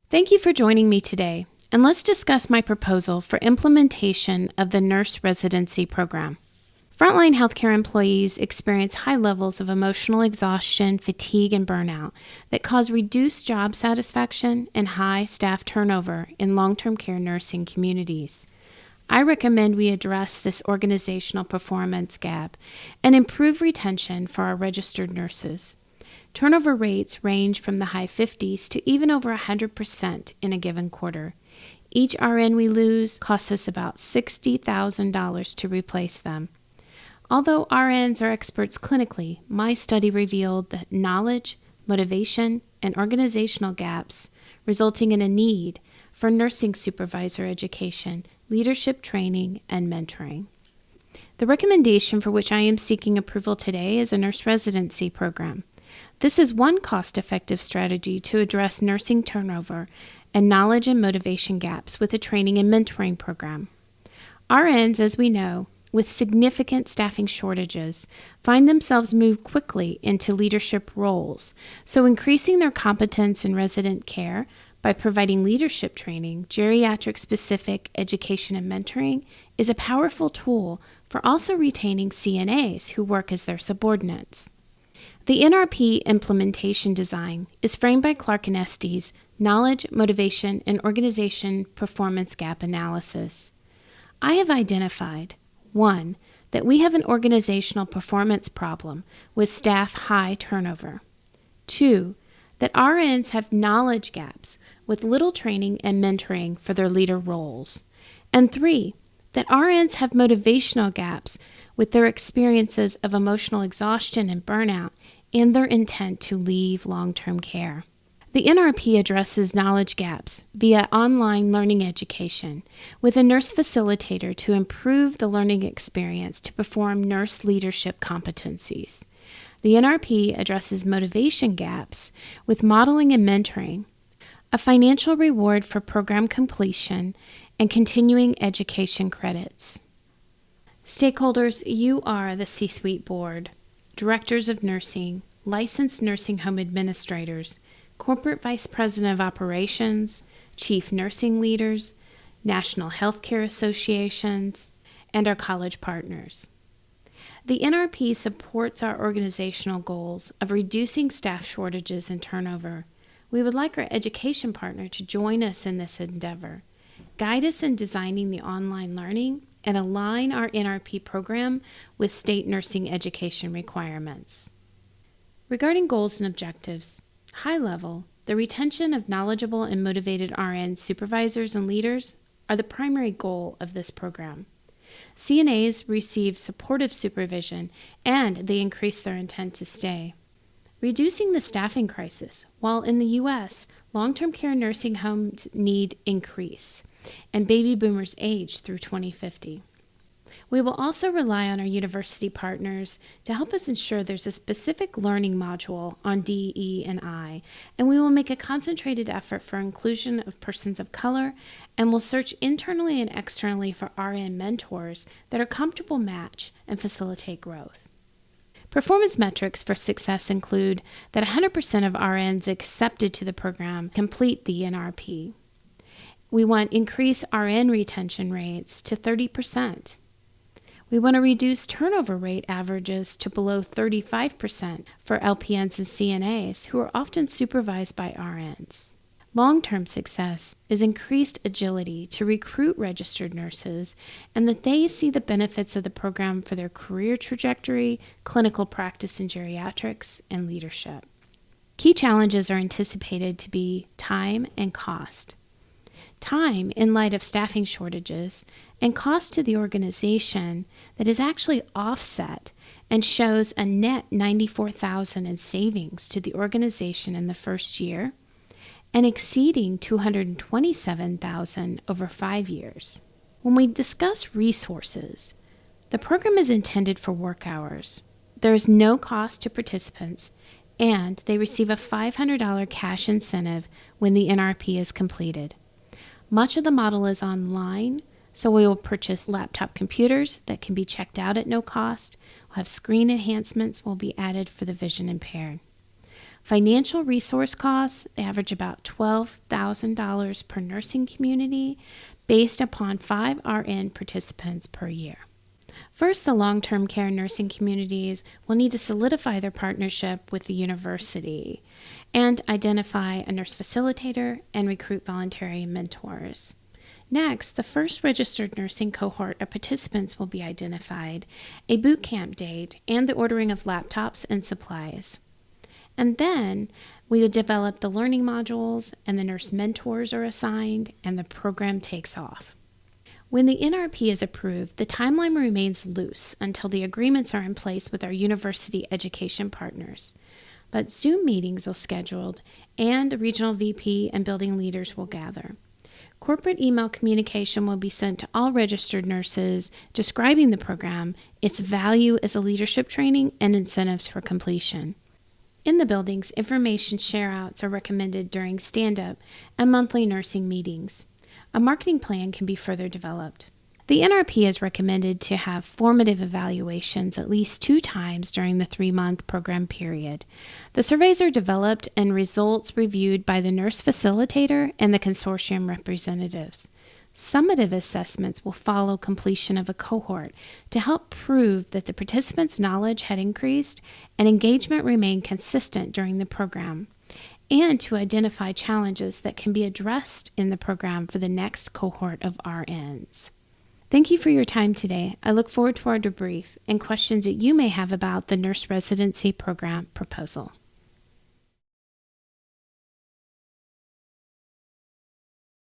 Thank you for joining me today, and let's discuss my proposal for implementation of the Nurse Residency program. Frontline healthcare employees experience high levels of emotional exhaustion, fatigue, and burnout that cause reduced job satisfaction and high staff turnover in long-term care nursing communities. I recommend we address this organizational performance gap and improve retention for our registered nurses. Turnover rates range from the high 50s to even over 100% in a given quarter. Each RN we lose costs us about $60,000 to replace them. Although RNs are experts clinically, my study revealed that knowledge, motivation, and organizational gaps resulting in a need for nursing supervisor education, leadership training, and mentoring. The recommendation for which I am seeking approval today is a nurse residency program. This is one cost-effective strategy to address nursing turnover and knowledge and motivation gaps with a training and mentoring program. RNs, as we know, with significant staffing shortages, find themselves moved quickly into leadership roles, so increasing their competence in resident care by providing leadership training, geriatric-specific education and mentoring is a powerful tool for also retaining CNAs who work as their subordinates. The NRP implementation design is framed by Clark and Estes' Knowledge, Motivation, and Organization Performance Gap Analysis. I have identified 1. That we have an organizational performance problem with staff high turnover. 2. That RNs have knowledge gaps with little training and mentoring for their leader roles. And 3. That RNs have motivational gaps with their experiences of emotional exhaustion and burnout and their intent to leave long-term care. The NRP addresses knowledge gaps via online learning education with a nurse facilitator to improve the learning experience to perform nurse leadership competencies. The NRP addresses motivation gaps with modeling and mentoring, a financial reward for program completion, and continuing education credits. Stakeholders, you are the C-Suite Board, Directors of Nursing, Licensed Nursing Home Administrators, Corporate Vice President of Operations, Chief Nursing Leaders, National Healthcare Associations, and our college partners. The NRP supports our organizational goals of reducing staff shortages and turnover. We would like our education partner to join us in this endeavor, guide us in designing the online learning, and align our NRP program with state nursing education requirements. Regarding goals and objectives, high level, the retention of knowledgeable and motivated RN supervisors and leaders are the primary goal of this program. CNAs receive supportive supervision and they increase their intent to stay. Reducing the staffing crisis. While in the U.S., long-term care nursing homes need increase, and baby boomers age through 2050. We will also rely on our university partners to help us ensure there's a specific learning module on D, E, and I, and we will make a concentrated effort for inclusion of persons of color, and will search internally and externally for RN mentors that are comfortable match and facilitate growth. Performance metrics for success include that 100% of RNs accepted to the program complete the NRP. We want increased RN retention rates to 30%. We want to reduce turnover rate averages to below 35% for LPNs and CNAs who are often supervised by RNs. Long-term success is increased agility to recruit registered nurses and that they see the benefits of the program for their career trajectory, clinical practice in geriatrics, and leadership. Key challenges are anticipated to be time and cost. Time in light of staffing shortages and cost to the organization that is actually offset and shows a net $94,000 in savings to the organization in the first year and exceeding $227,000 over 5 years. When we discuss resources, the program is intended for work hours. There is no cost to participants, and they receive a $500 cash incentive when the NRP is completed. Much of the model is online, so we will purchase laptop computers that can be checked out at no cost. We'll have screen enhancements will be added for the vision impaired. Financial resource costs average about $12,000 per nursing community based upon 5 RN participants per year. First, the long-term care nursing communities will need to solidify their partnership with the university and identify a nurse facilitator and recruit voluntary mentors. Next, the first registered nursing cohort of participants will be identified, a boot camp date, and the ordering of laptops and supplies. And then we will develop the learning modules, and the nurse mentors are assigned, and the program takes off. When the NRP is approved, the timeline remains loose until the agreements are in place with our university education partners. But Zoom meetings are scheduled, and a regional VP and building leaders will gather. Corporate email communication will be sent to all registered nurses describing the program, its value as a leadership training, and incentives for completion. In the buildings, information share-outs are recommended during stand-up and monthly nursing meetings. A marketing plan can be further developed. The NRP is recommended to have formative evaluations at least 2 times during the 3-month program period. The surveys are developed and results reviewed by the nurse facilitator and the consortium representatives. Summative assessments will follow completion of a cohort to help prove that the participants' knowledge had increased and engagement remained consistent during the program, and to identify challenges that can be addressed in the program for the next cohort of RNs. Thank you for your time today. I look forward to our debrief and questions that you may have about the nurse residency program proposal.